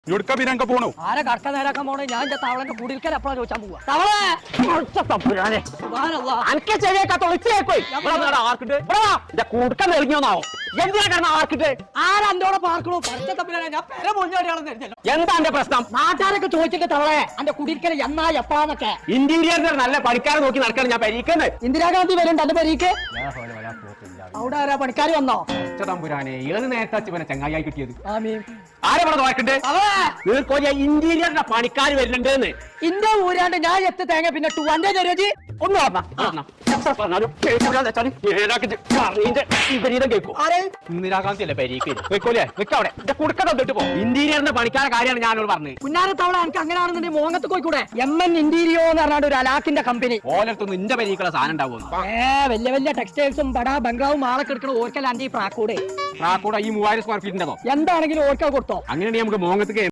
ഇവിടുക്ക പിന്നങ്ക പോണു ആരെ കടക്ക നേരാക്കാൻ പോണേ ഞാൻ എന്റെ തവളന്റെ കുടിൽക്കൽ എപ്പോഴാ ചോദിച്ചാൻ പോവാ തവളെ അനക്കെ ചെവിയൊക്കെ കുടുക്ക നെളിഞ്ഞോന്നാവോ എന്തിനാ കാരണം ആർക്കിട്ട് ആരന്തോടെ പാർക്കണു പഠിച്ച തമ്മിലാണ് ഞാൻ പെര പൊഞ്ഞാടിയാണെന്ന് അറിഞ്ഞല്ലോ. എന്താ എന്റെ പ്രശ്നം? നാട്ടുകാരൊക്കെ ചോദിച്ചിട്ട് തവളെ എന്റെ കുടിൽക്കൽ എന്നാ എപ്പാന്നൊക്കെ. ഇന്റീരിയർ നല്ല പണിക്കാരെ നോക്കി നടക്കാൻ ഞാൻ പരീക്കുന്നത്. ഇന്ദിരാഗാന്ധി വരുന്നുണ്ട് എന്റെ പരീക്ക്. അവിടെ ആരാ പണിക്കാർ വന്നോ? തമ്പുരാനെ ഏത് നേരത്തെ ഇവനെ ചങ്ങായി കിട്ടിയത്? ആമീൻ. ആരെ ഇവിടെ നോക്കണ്ട്? ഇന്റീരിയറിന്റെ പണിക്കാർ വരുന്നുണ്ടെന്ന് ഇന്റെ ഊരാണ്ട് ഞാൻ എത്ത് തേങ്ങ പിന്നെ ടൂന്റെ ചെറിയ ഒന്ന് കേൾക്കും. ഇന്ദിരാഗാന്ധി അല്ലേ പരീക്ക് വെക്കോലേ വെക്കവിടെ കുടുക്ക തന്നിട്ട് പോ. ഇന്റീരിയറിന്റെ പണിക്കാരെ കാര്യമാണ് ഞാനോട് പറഞ്ഞത്. പുന്നാരത്തവള എനിക്ക് അങ്ങനെയാണെന്നുണ്ടെങ്കിൽ മോങ്ങത്ത് പോയിക്കൂടെ? MN ഇന്റീരിയോ എന്ന് പറഞ്ഞാൽ ഒരു അലാക്കിന്റെ കമ്പനി. ഓലത്തൊന്നും ഇന്റെ പരീക്കുള്ള സാധനം ഉണ്ടാവുന്നു. വലിയ വലിയ ടെക്സ്റ്റൈൽസും ബടാ ബംഗ്ലാവും ആളൊക്കെ എടുക്കണ ഓർക്കലാണ്ട് ഈ പ്രാക്കൂടെ പ്രാക്കൂടെ ഈ 3000 സ്ക്വയർ ഫീറ്റിന്റെതോ എന്താണെങ്കിലും ഓർക്കൽ കൊടുത്തോ. അങ്ങനെയാണെങ്കിൽ നമുക്ക് മോങ്ങത്ത്